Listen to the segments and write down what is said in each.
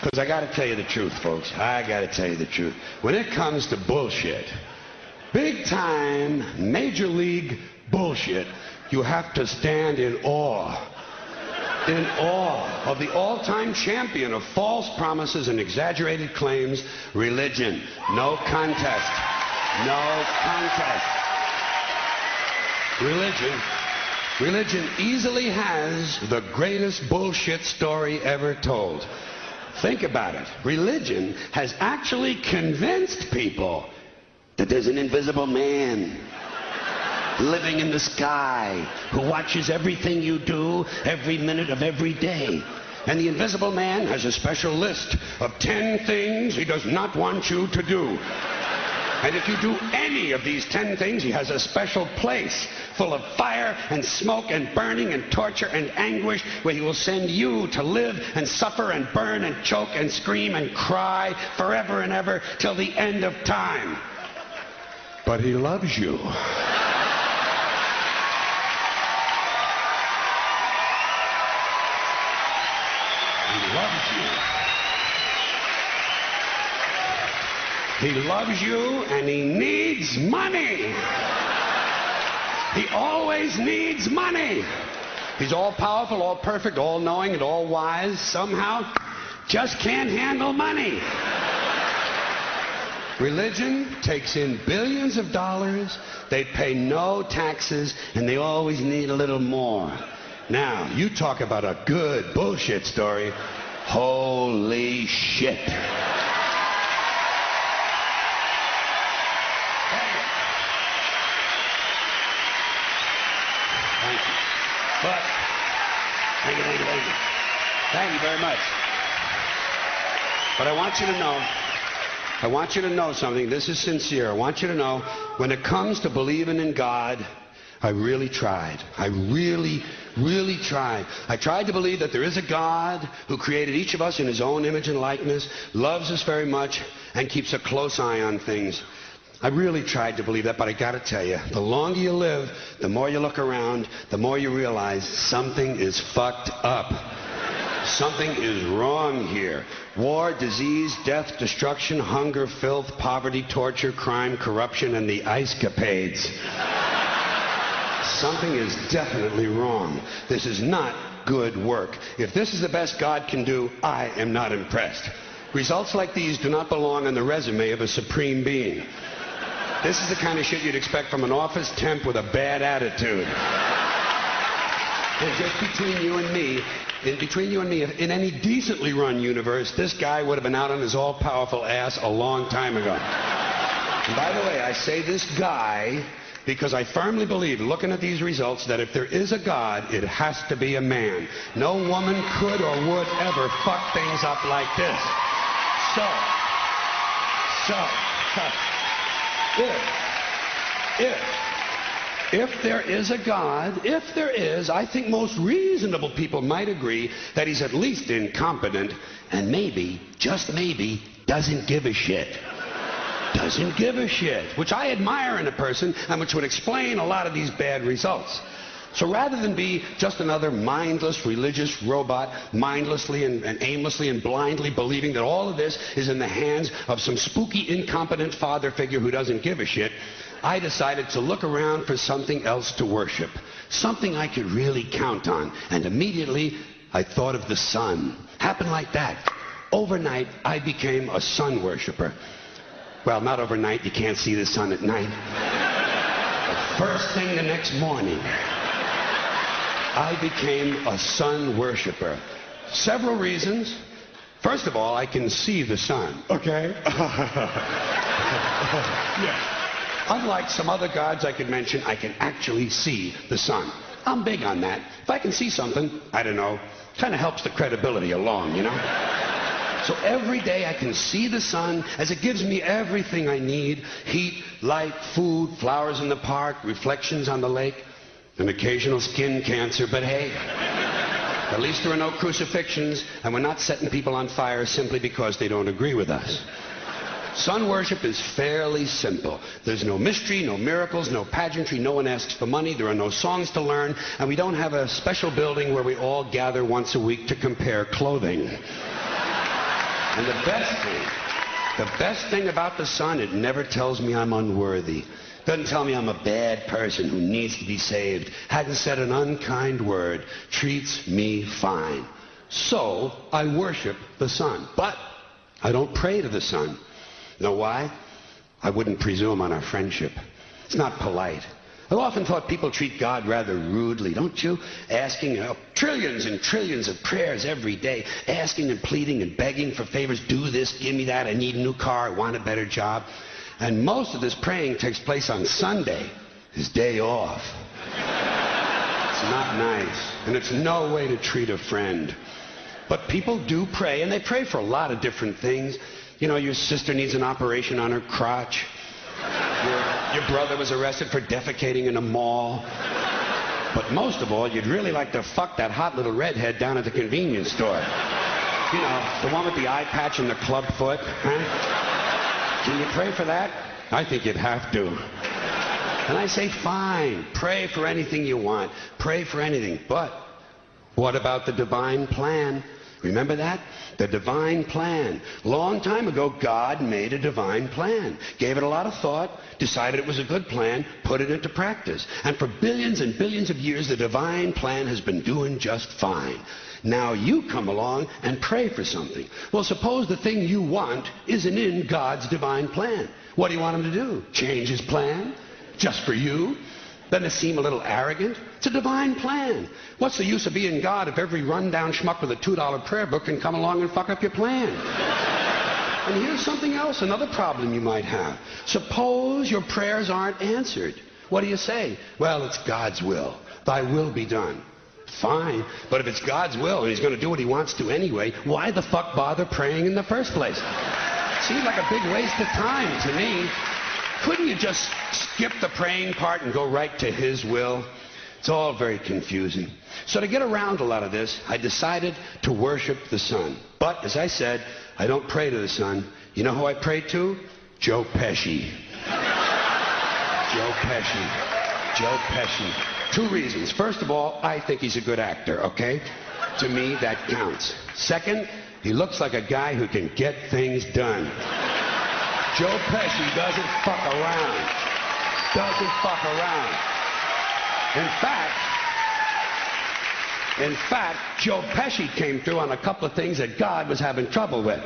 Because I got to tell you the truth, folks. I got to tell you the truth. When it comes to bullshit, big time, major league bullshit, you have to stand in awe. In awe of the all-time champion of false promises and exaggerated claims, religion. No contest. No contest. Religion easily has the greatest bullshit story ever told. Think about it. Religion has actually convinced people that there's an invisible man living in the sky who watches everything you do every minute of every day. And the invisible man has a special list of 10 things he does not want you to do. And if you do any of these 10 things, he has a special place full of fire and smoke and burning and torture and anguish where he will send you to live and suffer and burn and choke and scream and cry forever and ever till the end of time. But he loves you. He loves you. He loves you and he needs money. He always needs money. He's all powerful, all perfect, all knowing, and all wise. Somehow just can't handle money. Religion takes in billions of dollars. They pay no taxes, and they always need a little more. Now, you talk about a good bullshit story. Holy shit. But, thank you. Thank you very much. But I want you to know something. This is sincere. I want you to know, when it comes to believing in God, I really tried. I really tried. I tried to believe that there is a God who created each of us in his own image and likeness, loves us very much, and keeps a close eye on things. I really tried to believe that, but I got to tell you, the longer you live, the more you look around, the more you realize something is fucked up. Something is wrong here. War, disease, death, destruction, hunger, filth, poverty, torture, crime, corruption, and the ice-capades. Something is definitely wrong. This is not good work. If this is the best God can do, I am not impressed. Results like these do not belong on the resume of a supreme being. This is the kind of shit you'd expect from an office temp with a bad attitude. And just between you and me, in any decently run universe, this guy would have been out on his all-powerful ass a long time ago. And by the way, I say this guy because I firmly believe, looking at these results, that if there is a God, it has to be a man. No woman could or would ever fuck things up like this. If there is a God, if there is, I think most reasonable people might agree that he's at least incompetent and maybe, just maybe, doesn't give a shit. Doesn't give a shit, which I admire in a person and which would explain a lot of these bad results. So rather than be just another mindless religious robot, mindlessly and aimlessly and blindly believing that all of this is in the hands of some spooky, incompetent father figure who doesn't give a shit, I decided to look around for something else to worship, something I could really count on. And immediately, I thought of the sun. Happened like that. Overnight, I became a sun worshiper. Well, not overnight. You can't see the sun at night. But first thing the next morning, I became a sun worshiper. Several reasons. First of all, I can see the sun. Okay? Yeah. Unlike some other gods I could mention, I can actually see the sun. I'm big on that. If I can see something, I don't know, kind of helps the credibility along, you know? So every day I can see the sun as it gives me everything I need. Heat, light, food, flowers in the park, reflections on the lake, an occasional skin cancer, but hey, at least there are no crucifixions, and we're not setting people on fire simply because they don't agree with us. Sun worship is fairly simple. There's no mystery, no miracles, no pageantry, no one asks for money, there are no songs to learn, and we don't have a special building where we all gather once a week to compare clothing. And the best thing about the Son, it never tells me I'm unworthy. Doesn't tell me I'm a bad person who needs to be saved. Hasn't said an unkind word. Treats me fine. So I worship the Son. But I don't pray to the Son. Know why? I wouldn't presume on our friendship. It's not polite. I've often thought people treat God rather rudely, don't you? Asking trillions and trillions of prayers every day, asking and pleading and begging for favors. Do this, give me that, I need a new car, I want a better job. And most of this praying takes place on Sunday, his day off. It's not nice, and it's no way to treat a friend. But people do pray, and they pray for a lot of different things. You know, your sister needs an operation on her crotch. Your brother was arrested for defecating in a mall. But most of all, you'd really like to fuck that hot little redhead down at the convenience store. You know, the one with the eye patch and the club foot. Huh? Can you pray for that? I think you'd have to. And I say, fine, pray for anything you want. Pray for anything. But what about the divine plan? Remember that? The divine plan. Long time ago, God made a divine plan. Gave it a lot of thought, decided it was a good plan, put it into practice. And for billions and billions of years, the divine plan has been doing just fine. Now you come along and pray for something. Well, suppose the thing you want isn't in God's divine plan. What do you want him to do? Change his plan? Just for you? Doesn't it seem a little arrogant? It's a divine plan. What's the use of being God if every rundown schmuck with a $2 prayer book can come along and fuck up your plan? And here's something else, another problem you might have. Suppose your prayers aren't answered. What do you say? Well, it's God's will. Thy will be done. Fine, but if it's God's will and he's going to do what he wants to anyway, why the fuck bother praying in the first place? Seems like a big waste of time to me. Couldn't you just skip the praying part and go right to his will? It's all very confusing. So to get around a lot of this, I decided to worship the Son. But, as I said, I don't pray to the Son. You know who I pray to? Joe Pesci. Joe Pesci. Joe Pesci. 2 reasons. First of all, I think he's a good actor, okay? To me, that counts. Second, he looks like a guy who can get things done. Joe Pesci doesn't fuck around. Doesn't fuck around. In fact, Joe Pesci came through on a couple of things that God was having trouble with.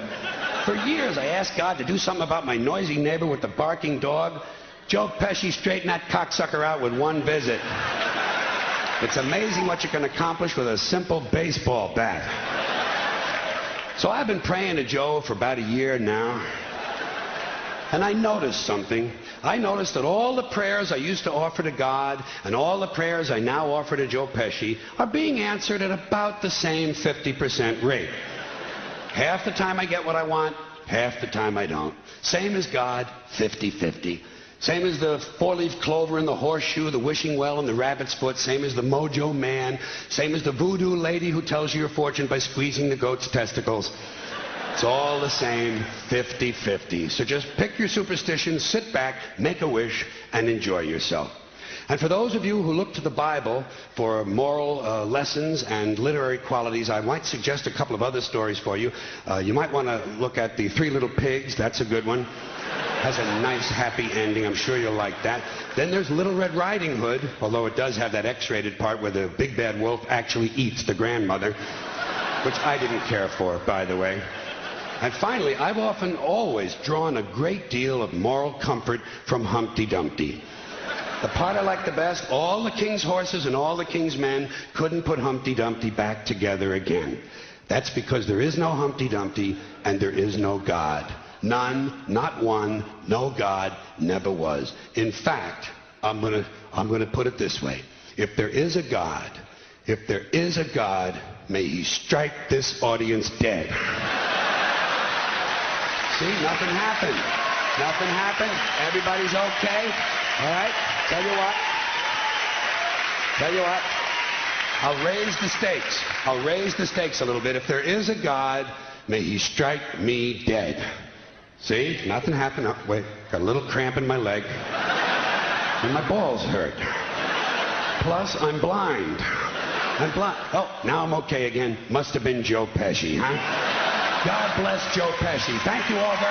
For years, I asked God to do something about my noisy neighbor with the barking dog. Joe Pesci straightened that cocksucker out with one visit. It's amazing what you can accomplish with a simple baseball bat. So I've been praying to Joe for about a year now. And I noticed something. I noticed that all the prayers I used to offer to God and all the prayers I now offer to Joe Pesci are being answered at about the same 50% rate. Half the time I get what I want, half the time I don't. Same as God, 50-50. Same as the 4-leaf clover and the horseshoe, the wishing well and the rabbit's foot. Same as the mojo man. Same as the voodoo lady who tells you your fortune by squeezing the goat's testicles. It's all the same, 50-50. So just pick your superstition, sit back, make a wish, and enjoy yourself. And for those of you who look to the Bible for moral lessons and literary qualities, I might suggest a couple of other stories for you. You might want to look at the 3 Little Pigs. That's a good one. Has a nice, happy ending. I'm sure you'll like that. Then there's Little Red Riding Hood, although it does have that X-rated part where the big bad wolf actually eats the grandmother, which I didn't care for, by the way. And finally, I've often always drawn a great deal of moral comfort from Humpty Dumpty. The part I like the best, all the king's horses and all the king's men couldn't put Humpty Dumpty back together again. That's because there is no Humpty Dumpty and there is no God. None, not one, no God, never was. In fact, I'm gonna put it this way. If there is a God, may he strike this audience dead. See, nothing happened. Nothing happened. Everybody's okay. All right? Tell you what. I'll raise the stakes. I'll raise the stakes a little bit. If there is a God, may he strike me dead. See? Nothing happened. Oh, wait. Got a little cramp in my leg. And my balls hurt. Plus, I'm blind. I'm blind. Oh, now I'm okay again. Must have been Joe Pesci, huh? God bless Joe Pesci. Thank you all very much.